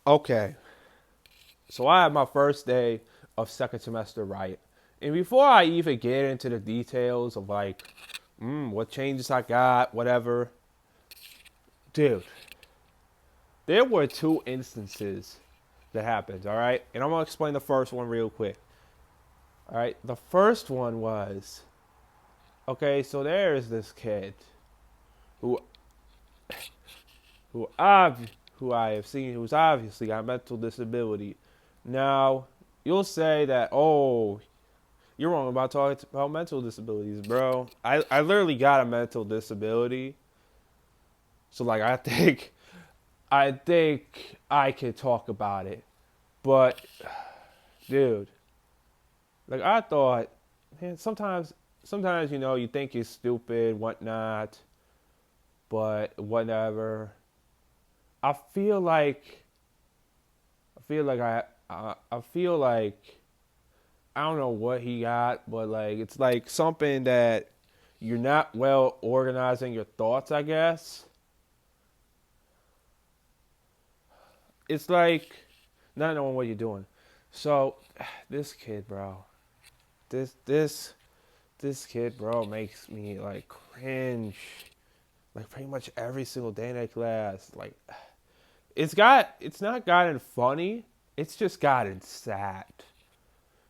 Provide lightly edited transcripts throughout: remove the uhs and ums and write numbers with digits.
Okay, so I had my first day of second semester, right? And before I even get into the details of like, what changes I got, whatever, dude, there were two instances that happened, all right? And I'm gonna explain the first one real quick. All right, the first one was okay. So there is this kid who who I who I have seen who's obviously got mental disability. Now you'll say that you're wrong about talking about mental disabilities, bro. I literally got a mental disability, so like I think I could talk about it, but dude, like I thought, man, sometimes you think you're stupid, whatnot, but whatever. I feel like I feel like I feel like I don't know what he got, but like it's like something that you're not well organizing your thoughts, I guess. It's like not knowing what you're doing. So this kid, bro, this this this kid, bro, makes me like cringe. Like pretty much every single day in that class. Like it's not gotten funny. It's just gotten sad.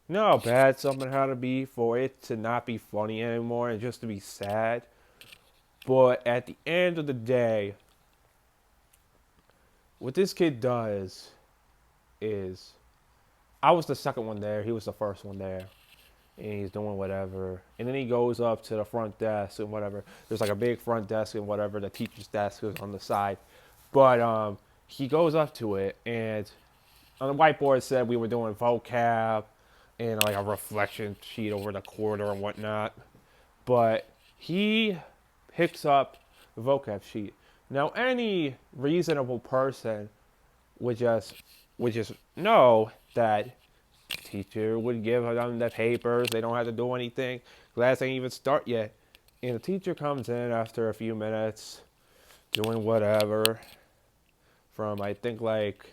You know how bad something had to be for it to not be funny anymore and just to be sad. But at the end of the day, what this kid does is I was the second one there. He was the first one there. And he's doing whatever. And then he goes up to the front desk and whatever. There's like a big front desk and whatever. The teacher's desk is on the side. But he goes up to it and on the whiteboard it said we were doing vocab and like a reflection sheet over the corridor and whatnot. But he picks up the vocab sheet. Now any reasonable person would just would just know that teacher would give them the papers. They don't have to do anything. Class ain't even start yet. And the teacher comes in after a few minutes doing whatever from I think like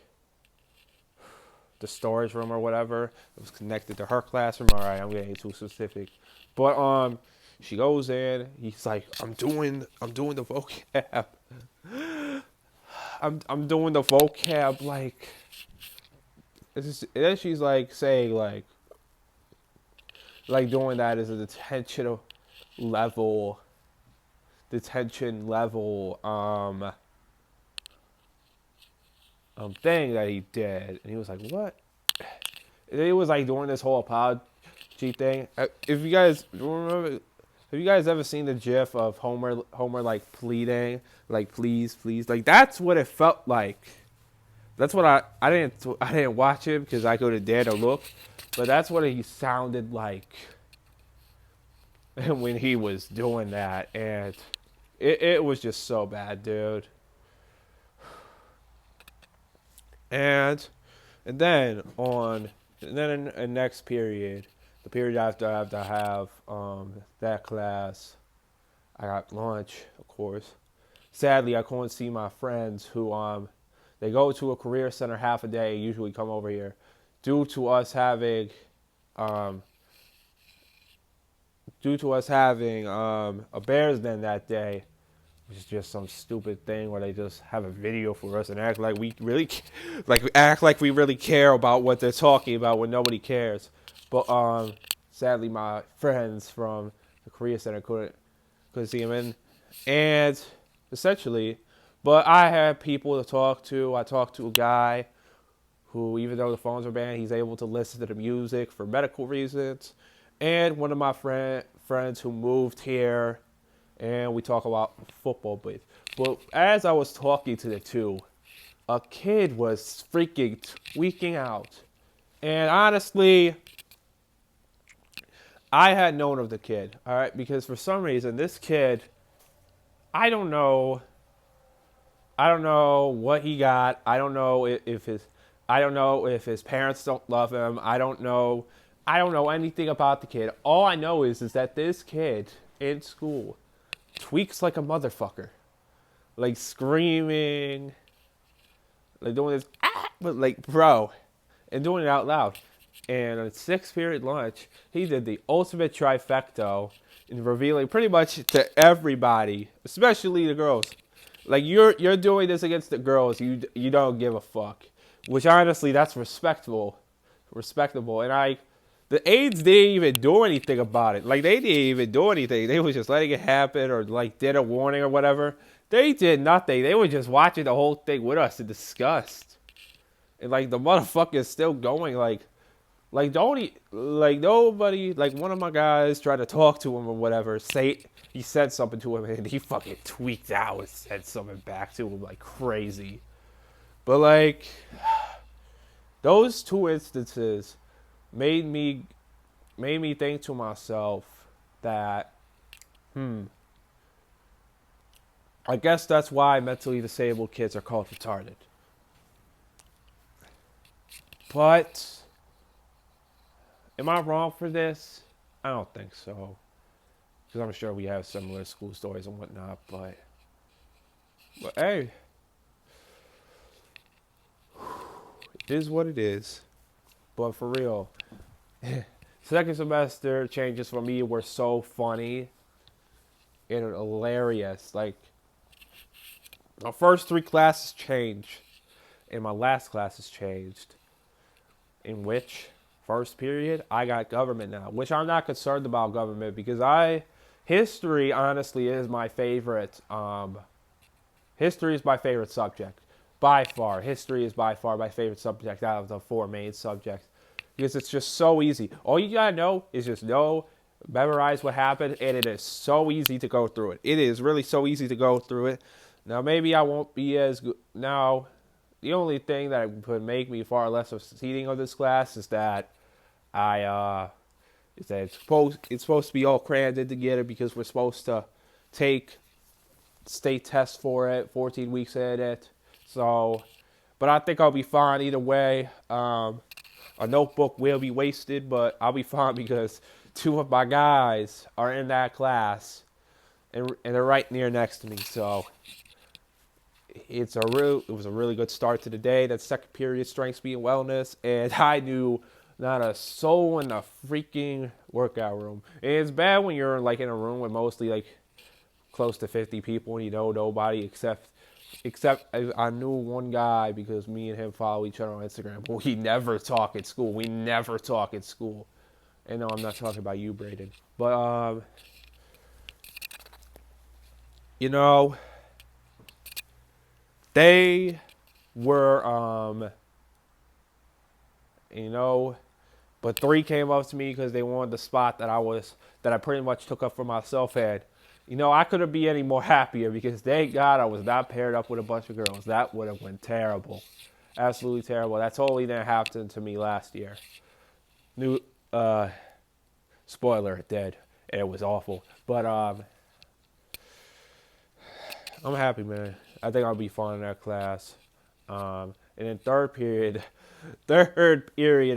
the storage room or whatever. It was connected to her classroom. All right, I'm getting too specific. But she goes in, he's like, I'm doing the vocab. I'm doing the vocab like and then she's like saying like doing that as a level detention level thing that he did, and he was like, "What?" And he was like doing this whole apology thing. If you guys remember, have you guys ever seen the GIF of Homer like pleading, like please, please, like that's what it felt like. That's what I didn't watch it because I couldn't dare to look, but that's what he sounded like when he was doing that, and it was just so bad, dude. And and then on and then in the next period, the period after I have that class, I got lunch, of course. Sadly, I couldn't see my friends who they go to a career center half a day, usually come over here, due to us having um a Bears Den that day, which is just some stupid thing where they just have a video for us and act like we really, act like we really care about what they're talking about when nobody cares. But sadly, my friends from the Korea Center couldn't see him in, and essentially, but I had people to talk to. I talked to a guy who, even though the phones are banned, he's able to listen to the music for medical reasons. And one of my friends who moved here, and we talk about football. But as I was talking to the two, a kid was freaking tweaking out. And honestly, I had known of the kid, all right, because for some reason, this kid, I don't know I don't know what he got. I don't know if his parents don't love him. I don't know anything about the kid. All I know is that this kid in school tweaks like a motherfucker. Like screaming, like doing this. But like, bro, and doing it out loud. And on sixth period lunch, he did the ultimate trifecta in revealing pretty much to everybody, especially the girls. Like you're doing this against the girls. You don't give a fuck. Which honestly, that's respectable. And the aides didn't even do anything about it. Like they didn't even do anything. They was just letting it happen, or like did a warning or whatever. They did nothing. They were just watching the whole thing with us in disgust. And like the motherfucker is still going. Like don't like nobody. Like one of my guys tried to talk to him or whatever. Say he said something to him and he fucking tweaked out and said something back to him like crazy. But like those two instances made me think to myself that I guess that's why mentally disabled kids are called retarded. But am I wrong for this? I don't think so. Because I'm sure we have similar school stories and whatnot. But hey, it is what it is. But for real, second semester changes for me were so funny and hilarious. Like, my first three classes changed, and my last classes changed. In which, first period, I got government now, which I'm not concerned about government because history honestly is my favorite. History is my favorite subject. By far, history is by far my favorite subject out of the four main subjects. Because it's just so easy. All you gotta know is just memorize what happened, and it is so easy to go through it. It is really so easy to go through it. Now, maybe I won't be as good. Now, the only thing that would make me far less succeeding of this class is that it's supposed to be all crammed in together because we're supposed to take state tests for it, 14 weeks in it. So, but I think I'll be fine either way. A notebook will be wasted, but I'll be fine because two of my guys are in that class, and they're right near next to me. So it was a really good start to the day. That second period, strength, speed, and wellness, and I knew not a soul in the freaking workout room. And it's bad when you're like in a room with mostly like close to 50 people and you know nobody except I knew one guy because me and him follow each other on Instagram, but we never talk at school. And no, I'm not talking about you, Braden. But you know, they were but three came up to me because they wanted the spot that I pretty much took up for myself. And I couldn't be any more happier because thank God I was not paired up with a bunch of girls. That would have went terrible. Absolutely terrible. That totally didn't happen to me last year. Spoiler, it did. And it was awful. But I'm happy, man. I think I'll be fine in that class. And then third period,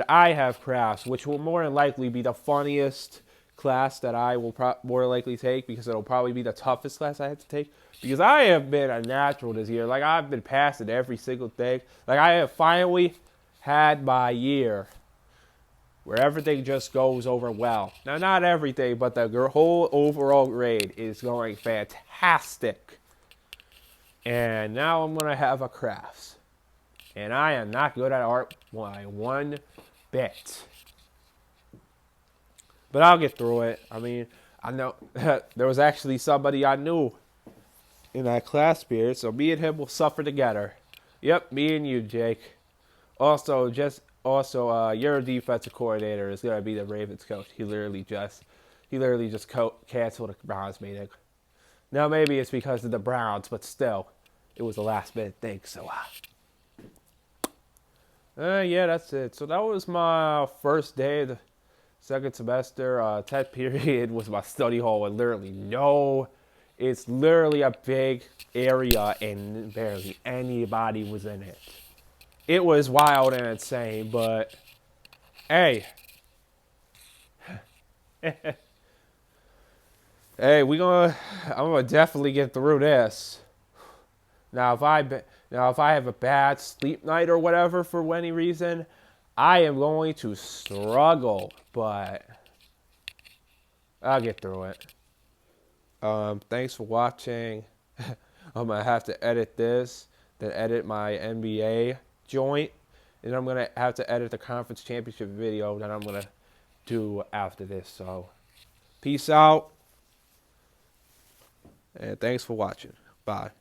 I have crafts, which will more than likely be the funniest class that I will more likely take because it'll probably be the toughest class I have to take because I have been a natural this year. Like, I've been passing every single thing. Like, I have finally had my year where everything just goes over well. Now, not everything, but the whole overall grade is going fantastic. And now I'm going to have a crafts. And I am not good at art by one bit. But I'll get through it. I mean, I know there was actually somebody I knew in that class period, so me and him will suffer together. Yep, me and you, Jake. Also, your defensive coordinator is gonna be the Ravens coach. He literally just canceled a Browns meeting. Now maybe it's because of the Browns, but still, it was a last minute thing. So, yeah, that's it. So that was my first day of the second semester. 10th period was my study hall, and it's literally a big area, and barely anybody was in it. It was wild and insane, but hey, I'm gonna definitely get through this. Now, Now, if I have a bad sleep night or whatever for any reason, I am going to struggle, but I'll get through it. Thanks for watching. I'm going to have to edit this, then edit my NBA joint, and I'm going to have to edit the conference championship video that I'm going to do after this. So, peace out, and thanks for watching. Bye.